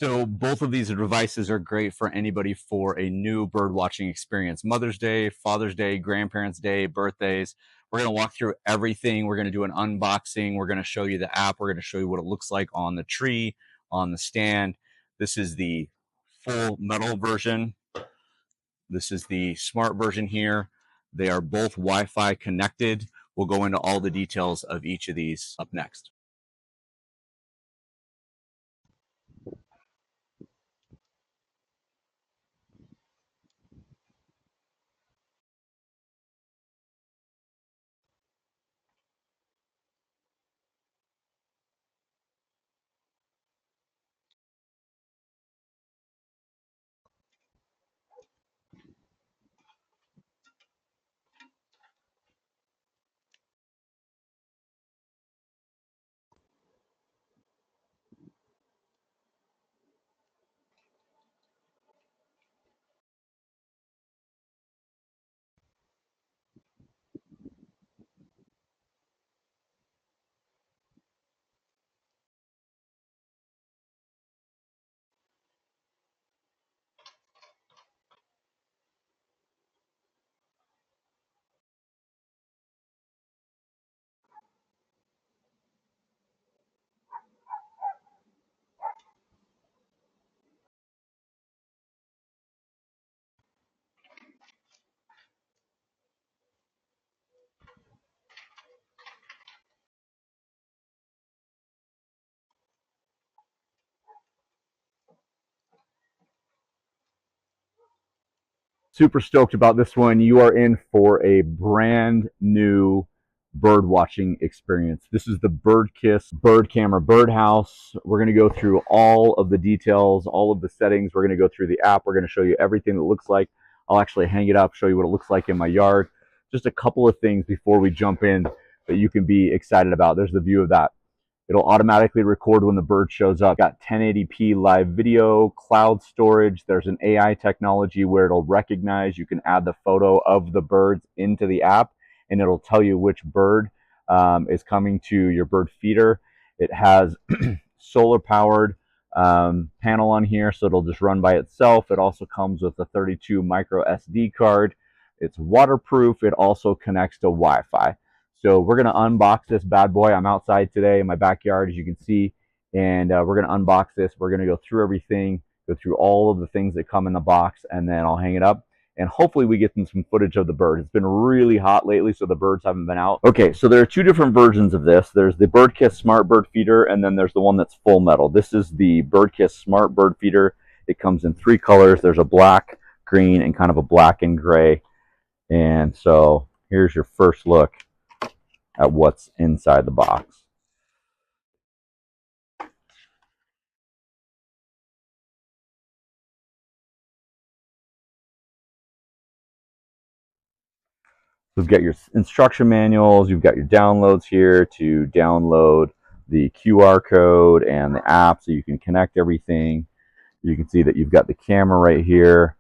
So both of these devices are great for anybody for a new bird watching experience. Mother's Day, Father's Day, Grandparents' Day, birthdays. We're going to walk through everything. We're going to do an unboxing. We're going to show you the app. We're going to show you what it looks like on the tree, on the stand. This is the full metal version. This is the smart version here. They are both Wi-Fi connected. We'll go into all the details of each of these up next. Super stoked about this one. You are in for a brand new bird watching experience. This is the Birdkiss bird camera birdhouse. We're going to go through all of the details, all of the settings. We're going to go through the app. We're going to show you everything that looks like. I'll actually hang it up, show you what it looks like in my yard. Just a couple of things before we jump in that you can be excited about. There's the view of that. It'll automatically record when the bird shows up. Got 1080p live video, cloud storage. There's an AI technology where it'll recognize. You can add the photo of the birds into the app, and it'll tell you which bird is coming to your bird feeder. It has solar powered panel on here, so it'll just run by itself. It also comes with a 32 micro SD card. It's waterproof. It also connects to Wi-Fi. So we're going to unbox this bad boy. I'm outside today in my backyard, as you can see, and we're going to unbox this. We're going to go through everything, go through all of the things that come in the box, and then I'll hang it up. And hopefully we get some footage of the bird. It's been really hot lately, so the birds haven't been out. Okay, so there are two different versions of this. There's the Birdkiss Smart Bird Feeder, and then there's the one that's full metal. This is the Birdkiss Smart Bird Feeder. It comes in three colors. There's a black, green, and kind of a black and gray. And so here's your first look at what's inside the box. You've got your instruction manuals, you've got your downloads here to download the QR code and the app so you can connect everything. You can see that you've got the camera right here,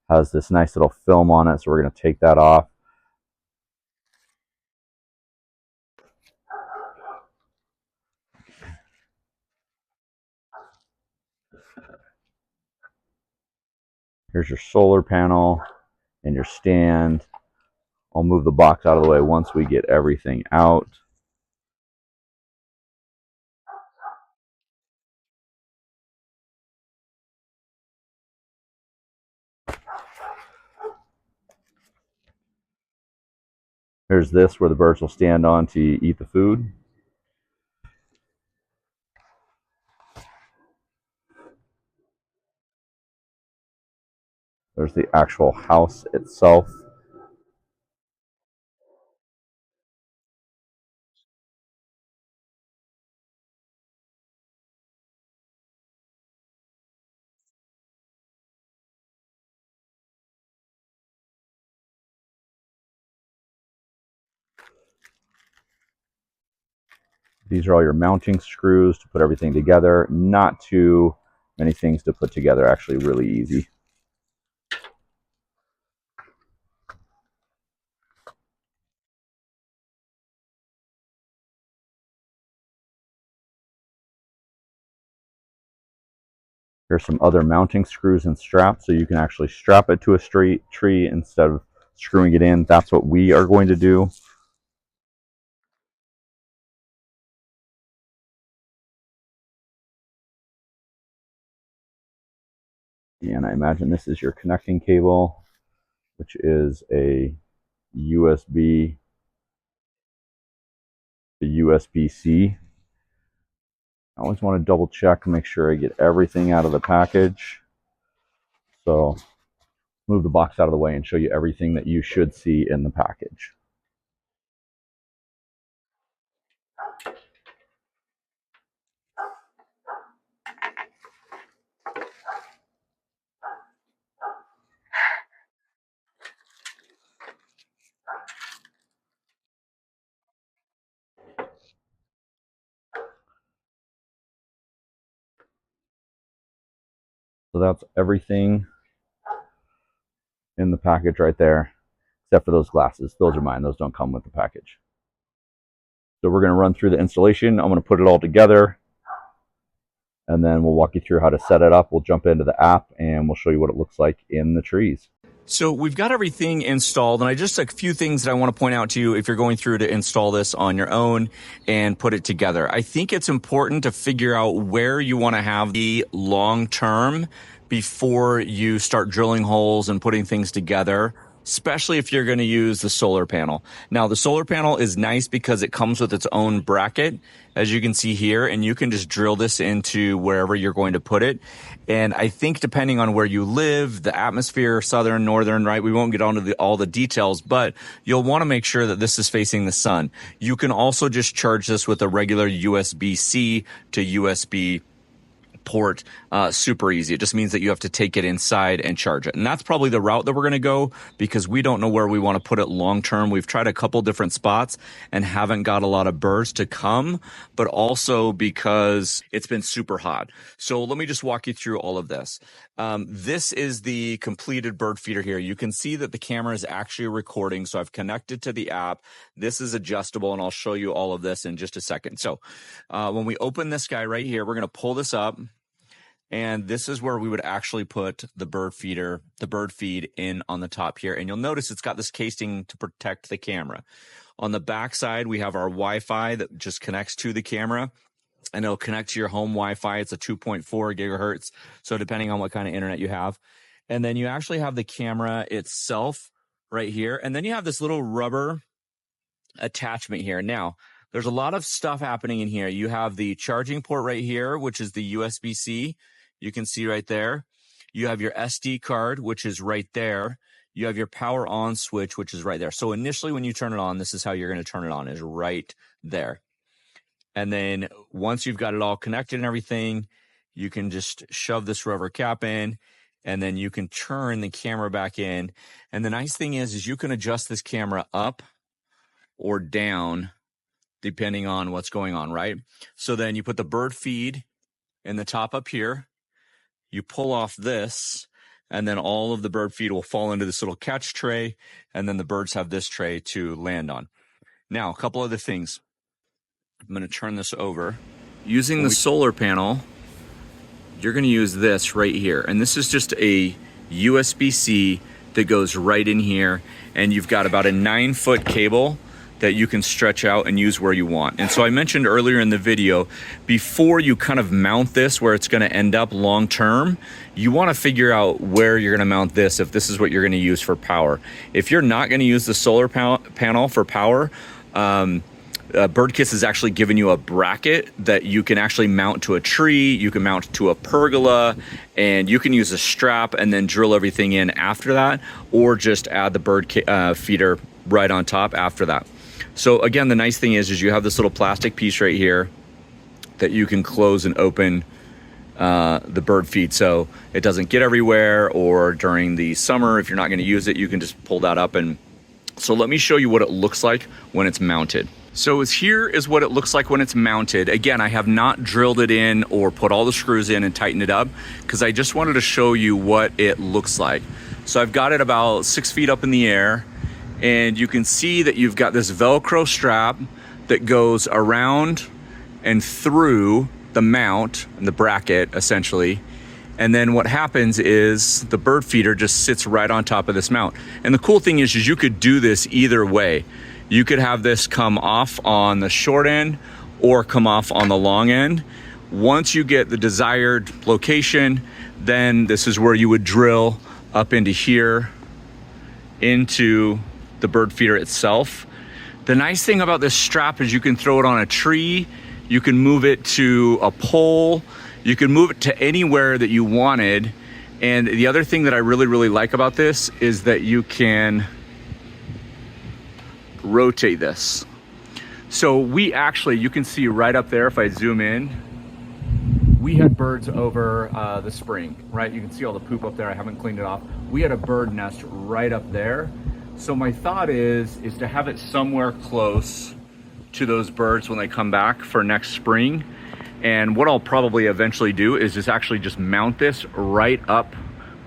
has this nice little film on it, so we're going to take that off. Here's your solar panel and your stand. I'll move the box out of the way once we get everything out. Here's this where the birds will stand on to eat the food. There's the actual house itself. These are all your mounting screws to put everything together. Not too many things to put together, actually really easy. Here's some other mounting screws and straps, so you can actually strap it to a straight tree instead of screwing it in. That's what we are going to do. And I imagine this is your connecting cable, which is a USB to USB-C. I always want to double check and make sure I get everything out of the package. So move the box out of the way and show you everything that you should see in the package. So that's everything in the package right there, except for those glasses. Those are mine. Those don't come with the package. So we're going to run through the installation. I'm going to put it all together, and then we'll walk you through how to set it up. We'll jump into the app, and we'll show you what it looks like in the trees. So we've got everything installed, and I just a few things that I want to point out to you if you're going through to install this on your own and put it together. I think it's important to figure out where you want to have the long term before you start drilling holes and putting things together, especially if you're going to use the solar panel. Now, the solar panel is nice because it comes with its own bracket, as you can see here, and you can just drill this into wherever you're going to put it. And I think depending on where you live, the atmosphere, southern, northern, right? We won't get onto all the details, but you'll want to make sure that this is facing the sun. You can also just charge this with a regular USB-C to USB port, super easy. It just means that you have to take it inside and charge it. And that's probably the route that we're going to go because we don't know where we want to put it long term. We've tried a couple different spots and haven't got a lot of birds to come, but also because it's been super hot. So let me just walk you through all of this. This is the completed bird feeder here. You can see that the camera is actually recording. So I've connected to the app. This is adjustable, and I'll show you all of this in just a second. So when we open this guy right here, we're going to pull this up. And this is where we would actually put the bird feeder, the bird feed in on the top here. And you'll notice it's got this casing to protect the camera. On the back side, we have our Wi-Fi that just connects to the camera. And it'll connect to your home Wi-Fi. It's a 2.4 gigahertz. So depending on what kind of internet you have. And then you actually have the camera itself right here. And then you have this little rubber attachment here. Now, there's a lot of stuff happening in here. You have the charging port right here, which is the USB-C. You can see right there. You have your SD card, which is right there. You have your power on switch, which is right there. So initially when you turn it on, this is how you're going to turn it on, is right there. And then once you've got it all connected and everything, you can just shove this rubber cap in, and then you can turn the camera back in. And the nice thing is you can adjust this camera up or down depending on what's going on, right? So then you put the bird feed in the top up here. You pull off this, and then all of the bird feed will fall into this little catch tray, and then the birds have this tray to land on. Now, a couple other things. I'm going to turn this over. Using the solar panel, you're going to use this right here. And this is just a USB-C that goes right in here, and you've got about a 9-foot cable that you can stretch out and use where you want. And so I mentioned earlier in the video, before you kind of mount this where it's going to end up long term, you want to figure out where you're going to mount this if this is what you're going to use for power. If you're not going to use the solar panel for power, Birdkiss has actually given you a bracket that you can actually mount to a tree, you can mount to a pergola, and you can use a strap and then drill everything in after that, or just add the bird feeder right on top after that. So again, the nice thing is you have this little plastic piece right here that you can close and open the bird feed so it doesn't get everywhere, or during the summer, if you're not going to use it, you can just pull that up. And so let me show you what it looks like when it's mounted. So here is what it looks like when it's mounted. Again, I have not drilled it in or put all the screws in and tightened it up because I just wanted to show you what it looks like. So I've got it about 6 feet up in the air. And you can see that you've got this Velcro strap that goes around and through the mount and the bracket essentially. And then what happens is the bird feeder just sits right on top of this mount. And the cool thing is you could do this either way. You could have this come off on the short end or come off on the long end. Once you get the desired location, then this is where you would drill up into here, into the bird feeder itself. The nice thing about this strap is you can throw it on a tree, you can move it to a pole, you can move it to anywhere that you wanted. And the other thing that I really like about this is that you can rotate this. So we actually, you can see right up there, if I zoom in, we had birds over the spring, right? You can see all the poop up there. I haven't cleaned it off. We had a bird nest right up there. So my thought is to have it somewhere close to those birds when they come back for next spring. And what I'll probably eventually do is actually just mount this right up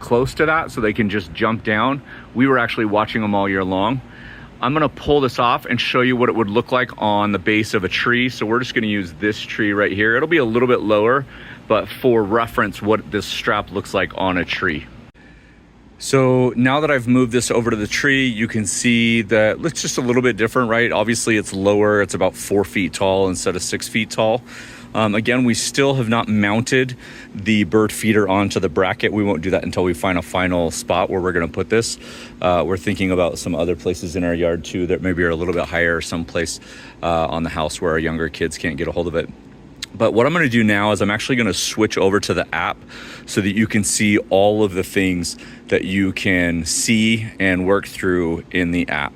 close to that so they can just jump down. We were actually watching them all year long. I'm gonna pull this off and show you what it would look like on the base of a tree. So we're just gonna use this tree right here. It'll be a little bit lower, but for reference, what this strap looks like on a tree. So now that I've moved this over to the tree, you can see that it's just a little bit different, right? Obviously it's lower, it's about 4 feet tall instead of 6 feet tall. Again, we still have not mounted the bird feeder onto the bracket. We won't do that until we find a final spot where we're gonna put this. We're thinking about some other places in our yard too that maybe are a little bit higher, someplace on the house where our younger kids can't get a hold of it. But what I'm gonna do now is I'm actually gonna switch over to the app so that you can see all of the things that you can see and work through in the app.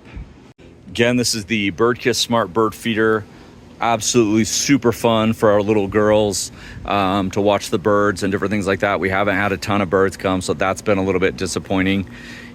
Again, this is the Birdkiss Smart Bird Feeder. Absolutely super fun for our little girls to watch the birds and different things like that. We haven't had a ton of birds come, so that's been a little bit disappointing.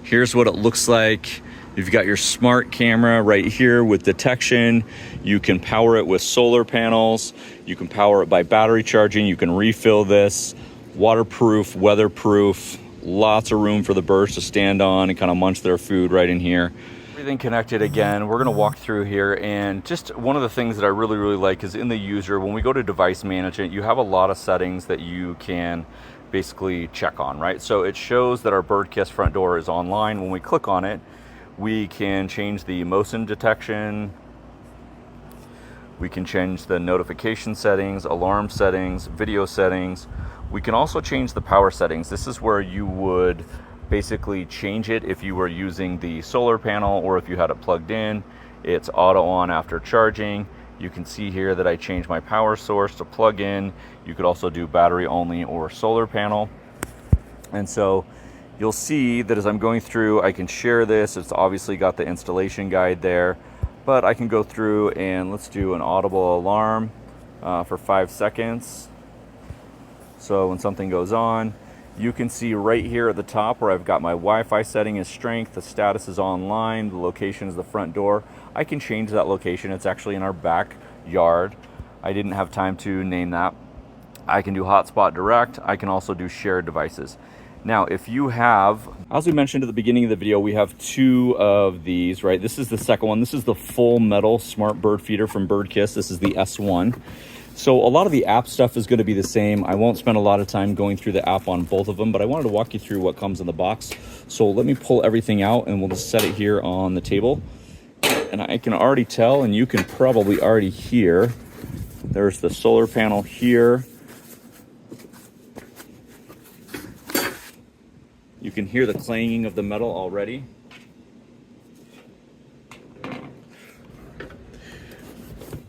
Here's what it looks like. You've got your smart camera right here with detection. You can power it with solar panels. You can power it by battery charging. You can refill this. Waterproof, weatherproof, lots of room for the birds to stand on and kind of munch their food right in here. Everything connected again. We're gonna walk through here, and just one of the things that I really like is in the user, when we go to device management, you have a lot of settings that you can basically check on, right? So it shows that our Birdkiss front door is online. When we click on it, we can change the motion detection. We can change the notification settings, alarm settings, video settings. We can also change the power settings. This is where you would basically change it if you were using the solar panel or if you had it plugged in. It's auto on after charging. You can see here that I changed my power source to plug in. You could also do battery only or solar panel. And so you'll see that as I'm going through, I can share this. It's obviously got the installation guide there, but I can go through and let's do an audible alarm for 5 seconds. So when something goes on, you can see right here at the top where I've got my Wi-Fi setting is strength, the status is online, the location is the front door. I can change that location. It's actually in our backyard. I didn't have time to name that. I can do hotspot direct. I can also do shared devices. Now, if you have, as we mentioned at the beginning of the video, we have 2 of these, right? This is the second one. This is the full metal smart bird feeder from Birdkiss. This is the S1. So a lot of the app stuff is going to be the same. I won't spend a lot of time going through the app on both of them, but I wanted to walk you through what comes in the box. So let me pull everything out and we'll just set it here on the table. And I can already tell, and you can probably already hear, there's the solar panel here. You can hear the clanging of the metal already.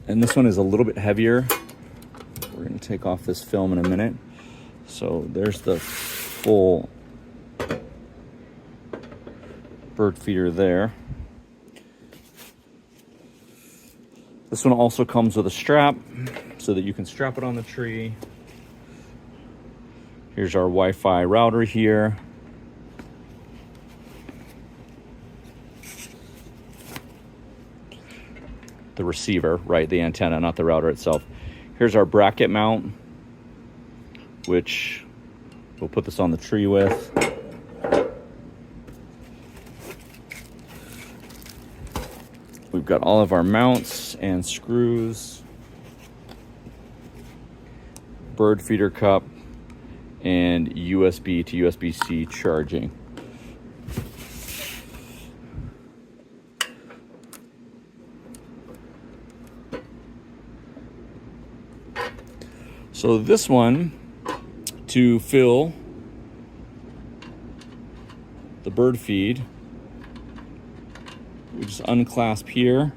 And this one is a little bit heavier. We're going to take off this film in a minute. So there's the full bird feeder there. This one also comes with a strap so that you can strap it on the tree. Here's our Wi-Fi router here. The receiver, right? The antenna, not the router itself. Here's our bracket mount, which we'll put this on the tree with. We've got all of our mounts and screws, bird feeder cup, and USB to USB-C charging. So this one, to fill the bird feed, we just unclasp here.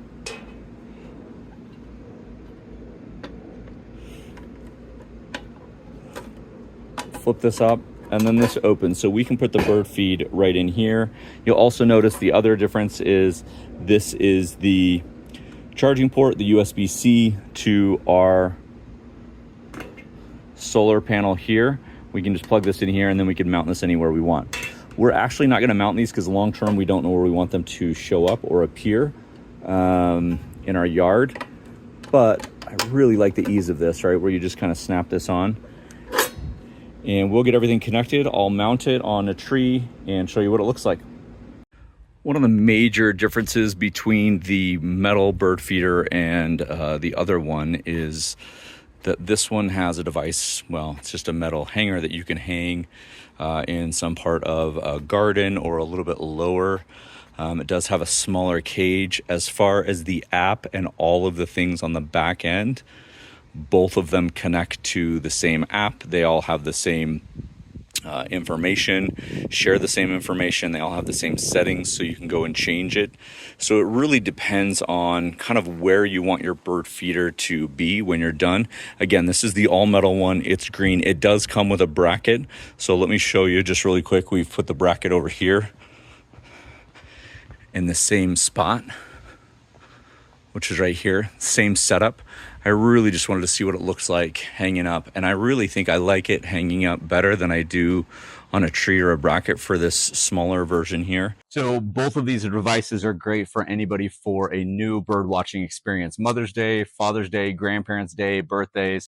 Flip this up, and then this opens, so we can put the bird feed right in here. You'll also notice the other difference is this is the charging port, the USB-C to our solar panel here. We can just plug this in here, and then we can mount this anywhere we want. We're actually not going to mount these because long term we don't know where we want them to show up or appear in our yard. But I really like the ease of this, right, where you just kind of snap this on. And we'll get everything connected. I'll mount it on a tree and show you what it looks like. One of the major differences between the metal bird feeder and the other one is that this one has a device, well, it's just a metal hanger that you can hang in some part of a garden or a little bit lower. It does have a smaller cage. As far as the app and all of the things on the back end, both of them connect to the same app. They all have the same information, share the same information. They all have the same settings, so you can go and change it. So it really depends on kind of where you want your bird feeder to be when you're done. Again, this is the all metal one. It's green. It does come with a bracket. So let me show you just really quick. We've put the bracket over here in the same spot, which is right here, same setup. I really just wanted to see what it looks like hanging up. And I really think I like it hanging up better than I do on a tree or a bracket for this smaller version here. So both of these devices are great for anybody for a new bird watching experience. Mother's Day, Father's Day, Grandparents' Day, birthdays.